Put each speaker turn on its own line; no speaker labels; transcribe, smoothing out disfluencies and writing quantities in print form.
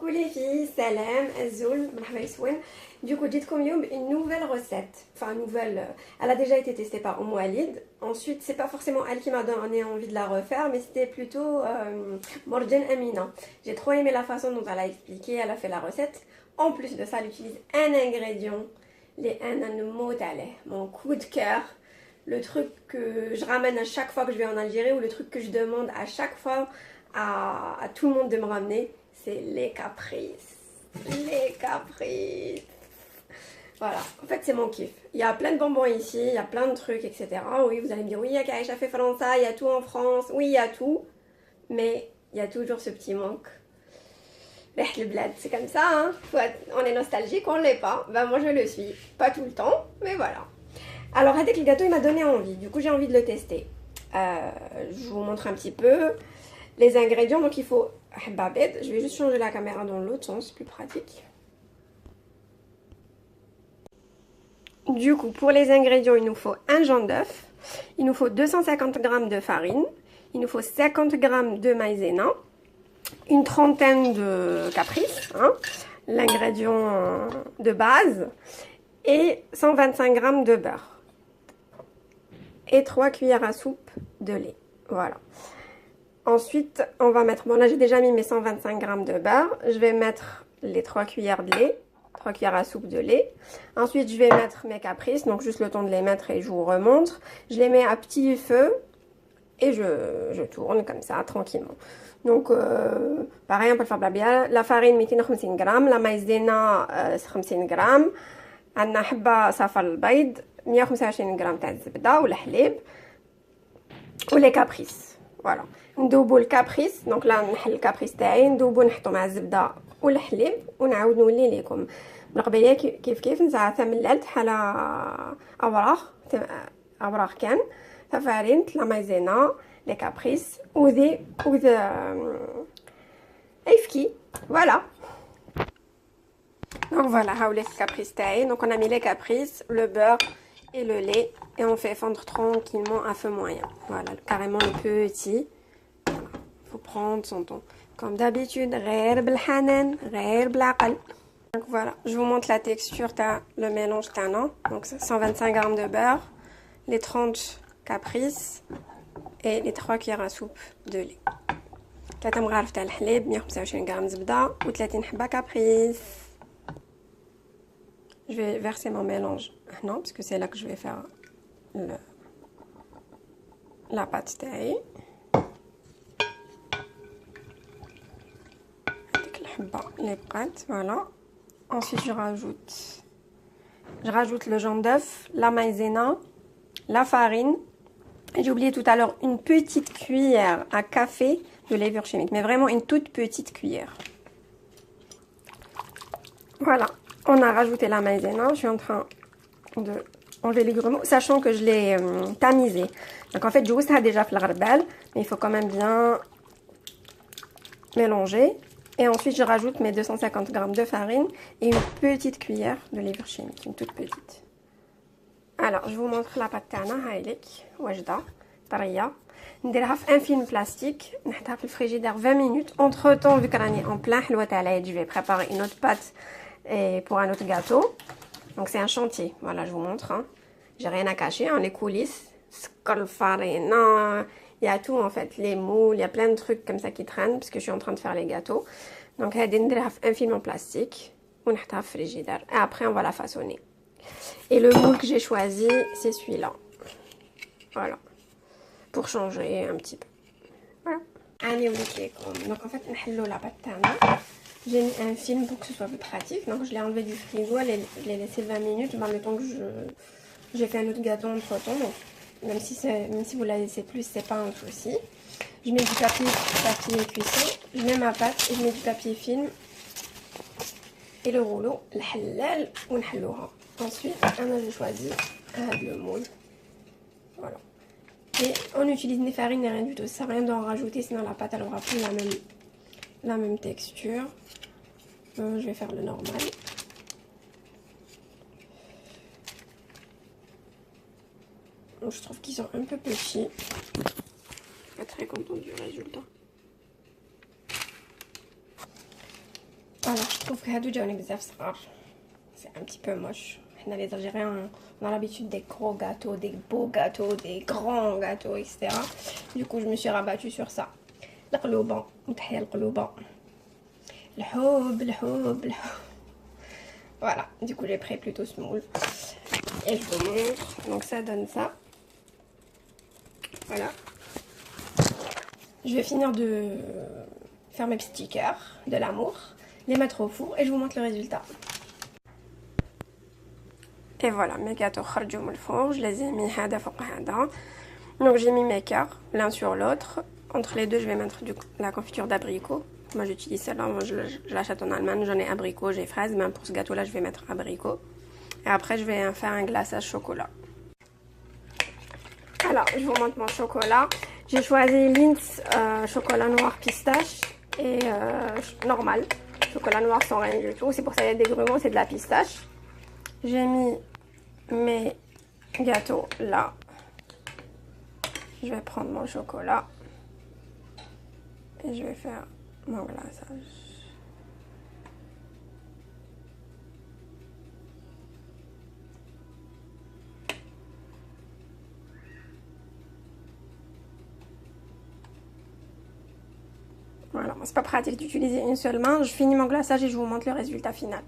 Coucou les filles, salam, Azoul, marhaba yassouen. Du coup, dites-moi une nouvelle recette. Enfin, elle a déjà été testée par Walid. Ensuite, c'est pas forcément elle qui m'a donné envie de la refaire, mais c'était plutôt Morjan Amina. J'ai trop aimé la façon dont elle a expliqué, elle a fait la recette. En plus de ça, elle utilise un ingrédient, les mon coup de cœur. Le truc que je ramène à chaque fois que je vais en Algérie, ou le truc que je demande à chaque fois à tout le monde de me ramener, c'est les caprices. Les caprices. Voilà, en fait c'est mon kiff. Il y a plein de bonbons ici, il y a plein de trucs, etc. Oui, vous allez me dire, oui, il y a Kaïcha fait France, il y a tout en France. Oui, il y a tout, mais il y a toujours ce petit manque. Le bled, c'est comme ça, hein. On est nostalgique, on ne l'est pas. Ben moi je le suis, pas tout le temps, mais voilà. Alors avec le gâteau, il m'a donné envie, du coup j'ai envie de le tester. Je vous montre un petit peu les ingrédients. Donc il faut babed. Je vais juste changer la caméra dans l'autre sens, plus pratique. Du coup, pour les ingrédients, il nous faut un jaune d'œuf, il nous faut 250 g de farine, il nous faut 50 g de maïzena, une trentaine de caprices, hein, l'ingrédient de base, et 125 g de beurre, et 3 cuillères à soupe de lait. Voilà. Ensuite, on va mettre, bon là j'ai déjà mis mes 125 g de beurre, je vais mettre les 3 cuillères de lait, 3 cuillères à soupe de lait. Ensuite, je vais mettre mes caprices, donc juste le temps de les mettre et je vous remontre. Je les mets à petit feu et je tourne comme ça, tranquillement. Donc, pareil, on peut le faire bien. La farine, 250 g, la maïzena, 50 g, عندنا حبة صفر البيض 125 g تاع الزبدة ولا حليب ولي كابريس. فوالا ندوبو الكابريس، دونك لا نحل الكابريس تاعي ندوبو نحطو مع الزبده والحليب ونعاود نولي لكم بالقبيله كيف نزعثها من الالت حاله اوراق كان فارين لا مايزينا لي كابريس وذي ايفكي. فوالا donc voilà, les caprices taillés. Donc on a mis les caprices, le beurre et le lait et on fait fondre tranquillement à feu moyen. Voilà, carrément le petit. Voilà. Faut prendre son temps. Comme d'habitude, غير بالحنان غير بالعقل. Donc voilà, je vous montre la texture de le mélange tana. Donc 125 g de beurre, les 30 caprices et les 3 cuillères à soupe de lait. 3 مغارف تاع الحليب، 125 g زبده و 30 حبه caprice. Je vais verser mon mélange maintenant, parce que c'est là que je vais faire la pâte taille. Les pâtes, voilà. Ensuite, je rajoute le jaune d'œuf, la maïzena, la farine. J'ai oublié tout à l'heure une petite cuillère à café de levure chimique, mais vraiment une toute petite cuillère. Voilà. On a rajouté la maïzena, je suis en train de enlever les grumeaux, sachant que je l'ai tamisé. Donc en fait, je a déjà fait le gharbal, mais il faut quand même bien mélanger. Et ensuite, je rajoute mes 250 g de farine et une petite cuillère de levure chimique, une toute petite. Alors, je vous montre la pâte tana, haïlik, wajda, tariya. نديرها في un film plastique, نحطها في الفريجيدير 20 minutes. Entre temps, vu que راني en plein حلوة تاع العيد, je vais préparer une autre pâte et pour un autre gâteau. Donc c'est un chantier. Voilà, je vous montre. Hein. J'ai rien à cacher. Hein, les coulisses. Non, il y a tout en fait. Les moules, il y a plein de trucs comme ça qui traînent parce que je suis en train de faire les gâteaux. Donc un film en plastique. Et après on va la façonner. Et le moule que j'ai choisi, c'est celui-là. Voilà. Pour changer un petit peu. Voilà. Allez, donc en fait, on la pâte. J'ai mis un film pour que ce soit plus pratique, donc je l'ai enlevé du frigo, je l'ai laissé 20 minutes, dans le temps que j'ai fait un autre gâteau entre temps, donc même si vous la laissez plus, c'est pas un souci. Je mets du papier cuisson, je mets ma pâte et je mets du papier film et le rouleau, le halal ou nhallouha. Ensuite, j'ai choisi le moule. Voilà. Et on utilise ni farine ni rien du tout, ça sert à rien d'en rajouter, sinon la pâte elle aura plus la même texture. Je vais faire le normal. Donc, je trouve qu'ils sont un peu petits. Pas très contente du résultat. Alors, je trouve que هادو جاوني بزاف صغار. C'est un petit peu moche. Les Algériens, on a l'habitude des gros gâteaux, des beaux gâteaux, des grands gâteaux, etc. Du coup, je me suis rabattue sur ça. القلوبة وتحية القلوبة. الحب الحب الحب. Voilà, du coup, j'ai pris plutôt small. Et je vous montre. Donc, ça donne ça. Voilà. Je vais finir de faire mes petits stickers de l'amour, les mettre au four et je vous montre le résultat. Et voilà, mes gâteaux خرجوا من الفور, je les ai mis هذا فوق هذا. Donc j'ai mis mes cœurs l'un sur l'autre. Entre les deux, je vais mettre la confiture d'abricot. Moi j'utilise celle-là, moi je l'achète en Allemagne, j'en ai abricot, j'ai fraise, mais pour ce gâteau-là, je vais mettre abricot. Et après, je vais faire un glaçage chocolat. Alors, je vous montre mon chocolat. J'ai choisi Lindt chocolat noir pistache et normal. Chocolat noir sans rien du tout. C'est pour ça qu'il y a des grumeaux, c'est de la pistache. J'ai mis mes gâteaux là. Je vais prendre mon chocolat et je vais faire mon glaçage. Voilà, c'est pas pratique d'utiliser une seule main. Je finis mon glaçage et je vous montre le résultat final.